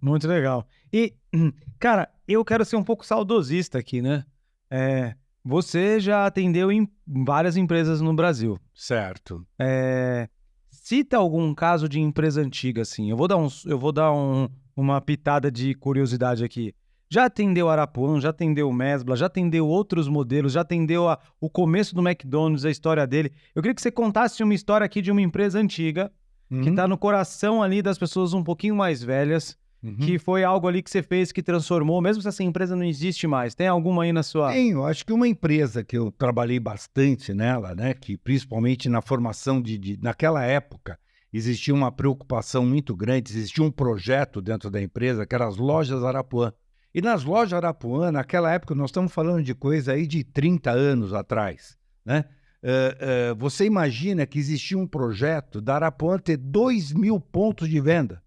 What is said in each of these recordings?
Muito legal. E, cara, eu quero ser um pouco saudosista aqui, né? Você já atendeu em várias empresas no Brasil. Certo. Cita algum caso de empresa antiga, assim. Uma pitada de curiosidade aqui. Já atendeu Arapuã, já atendeu Mesbla, já atendeu outros modelos, já atendeu o começo do McDonald's, a história dele. Eu queria que você contasse uma história aqui de uma empresa antiga, que Uhum, está no coração ali das pessoas um pouquinho mais velhas, uhum. que foi algo ali que você fez que transformou, mesmo se essa empresa não existe mais. Tem alguma aí na sua... Tenho, acho que uma empresa que eu trabalhei bastante nela, né, que principalmente na formação naquela época, existia uma preocupação muito grande, existia um projeto dentro da empresa que eram as lojas Arapuã. E nas lojas Arapuã, naquela época, nós estamos falando de coisa aí de 30 anos atrás, né? Você imagina que existia um projeto da Arapuã ter 2.000 pontos de venda.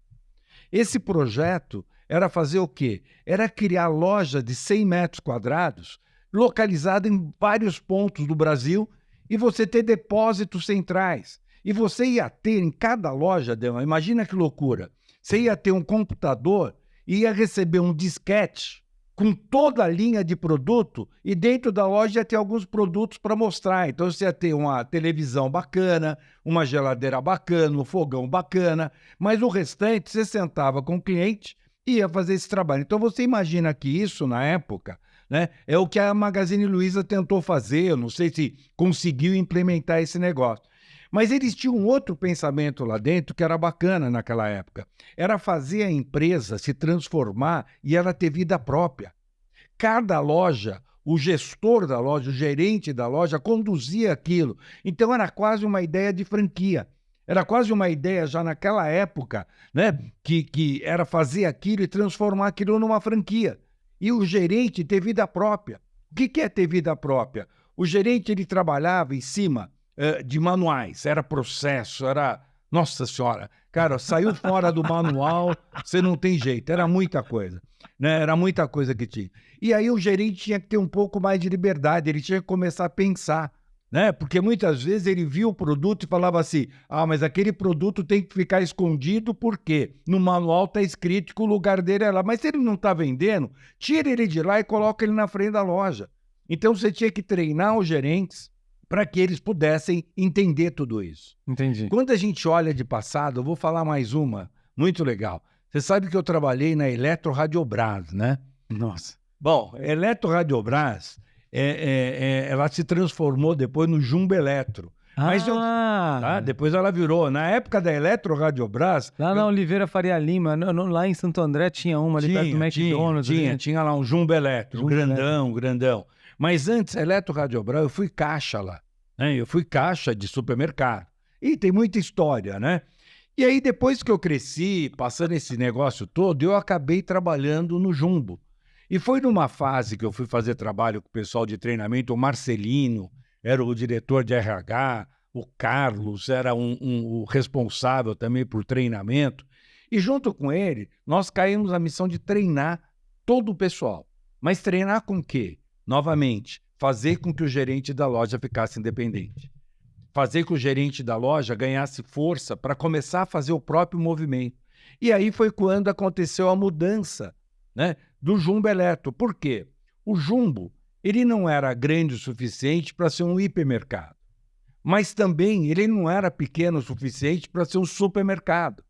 Esse projeto era fazer o quê? Era criar loja de 100 metros quadrados, localizada em vários pontos do Brasil, e você ter depósitos centrais. E você ia ter em cada loja, Delma, imagina que loucura, você ia ter um computador e ia receber um disquete com toda a linha de produto, e dentro da loja ia ter alguns produtos para mostrar. Então você ia ter uma televisão bacana, uma geladeira bacana, um fogão bacana, mas o restante você sentava com o cliente e ia fazer esse trabalho. Então você imagina que isso, na época, né, é o que a Magazine Luiza tentou fazer, eu não sei se conseguiu implementar esse negócio. Mas eles tinham um outro pensamento lá dentro que era bacana naquela época. Era fazer a empresa se transformar e ela ter vida própria. Cada loja, o gestor da loja, o gerente da loja, conduzia aquilo. Então era quase uma ideia de franquia. Era quase uma ideia já naquela época, né, que era fazer aquilo e transformar aquilo numa franquia. E o gerente ter vida própria. O que é ter vida própria? O gerente ele trabalhava em cima de manuais, era processo, era... Nossa Senhora, cara, saiu fora do manual, você não tem jeito, era muita coisa, né? Era muita coisa que tinha. E aí o gerente tinha que ter um pouco mais de liberdade, ele tinha que começar a pensar, né? Porque muitas vezes ele via o produto e falava assim: ah, mas aquele produto tem que ficar escondido porque no manual está escrito que o lugar dele é lá. Mas se ele não está vendendo, tira ele de lá e coloca ele na frente da loja. Então você tinha que treinar os gerentes para que eles pudessem entender tudo isso. Entendi. Quando a gente olha de passado, eu vou falar mais uma, muito legal. Você sabe que eu trabalhei na Eletroradiobras, né? Nossa. Bom, Eletroradiobras, ela se transformou depois no Jumbo Eletro. Mas eu, tá? Ah! Depois ela virou. Na época da Eletroradiobras, Lá na Oliveira Faria Lima, lá em Santo André tinha uma ali perto do McDonald's. Ali. tinha lá um Jumbo Eletro, Jumbo grandão, grandão. Mas antes, Eletroradiobras, eu fui caixa lá, né? Eu fui caixa de supermercado. E tem muita história, né? E aí, depois que eu cresci, passando esse negócio todo, eu acabei trabalhando no Jumbo. E foi numa fase que eu fui fazer trabalho com o pessoal de treinamento, o Marcelino era o diretor de RH, o Carlos era o responsável também por treinamento. E junto com ele, nós caímos na missão de treinar todo o pessoal. Mas treinar com o quê? Novamente, fazer com que o gerente da loja ficasse independente. Fazer com que o gerente da loja ganhasse força para começar a fazer o próprio movimento. E aí foi quando aconteceu a mudança, né, do Jumbo Eletro. Por quê? O Jumbo ele não era grande o suficiente para ser um hipermercado, mas também ele não era pequeno o suficiente para ser um supermercado.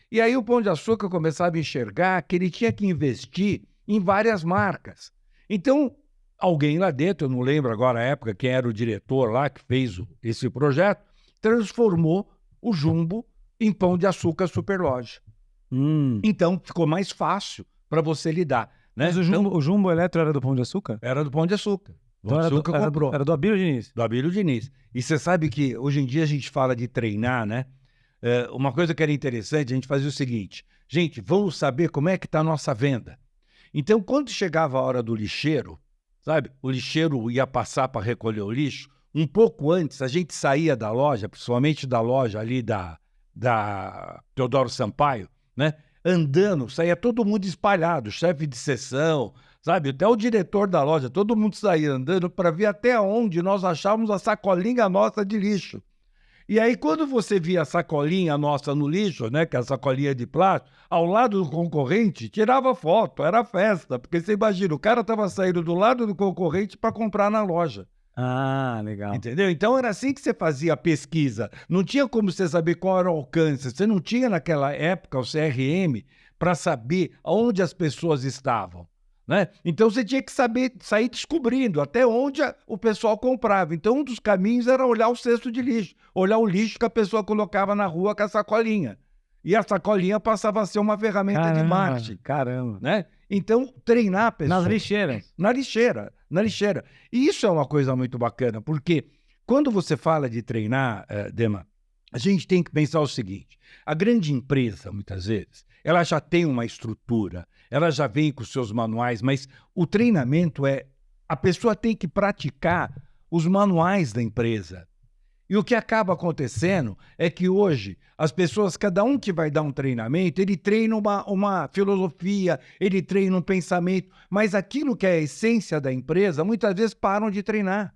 E aí o Pão de Açúcar começava a enxergar que ele tinha que investir em várias marcas. Então, alguém lá dentro, eu não lembro agora a época quem era o diretor lá que fez esse projeto, transformou o Jumbo em Pão de Açúcar Superloja. Então, ficou mais fácil para você lidar. Né? Mas o Jumbo Eletro era do Pão de Açúcar? Era do Pão de Açúcar. Então era do Abílio Diniz. Do Abílio Diniz. E você sabe que hoje em dia a gente fala de treinar, né? Uma coisa que era interessante, a gente fazia o seguinte: gente, vamos saber como é que está a nossa venda. Então, quando chegava a hora do lixeiro, sabe? O lixeiro ia passar para recolher o lixo. Um pouco antes, a gente saía da loja, principalmente da loja ali da Teodoro Sampaio, né? Andando, saía todo mundo espalhado, chefe de seção, sabe? Até o diretor da loja, todo mundo saía andando para ver até onde nós achávamos a sacolinha nossa de lixo. E aí, quando você via a sacolinha nossa no lixo, né, que é a sacolinha de plástico, ao lado do concorrente, tirava foto, era festa. Porque você imagina, o cara estava saindo do lado do concorrente para comprar na loja. Ah, legal. Entendeu? Então era assim que você fazia a pesquisa. Não tinha como você saber qual era o alcance. Você não tinha naquela época o CRM para saber aonde as pessoas estavam, né? Então você tinha que saber sair descobrindo até onde o pessoal comprava. Então um dos caminhos era olhar o cesto de lixo, olhar o lixo que a pessoa colocava na rua com a sacolinha. E a sacolinha passava a ser uma ferramenta de marketing, Caramba. né? Então treinar a pessoa. Nas lixeiras. Na lixeira, na lixeira. E isso é uma coisa muito bacana, porque quando você fala de treinar, Dema, a gente tem que pensar o seguinte: a grande empresa, muitas vezes, ela já tem uma estrutura, ela já vem com seus manuais, mas o treinamento a pessoa tem que praticar os manuais da empresa. E o que acaba acontecendo é que hoje as pessoas, cada um que vai dar um treinamento, ele treina uma filosofia, ele treina um pensamento, mas aquilo que é a essência da empresa, muitas vezes param de treinar.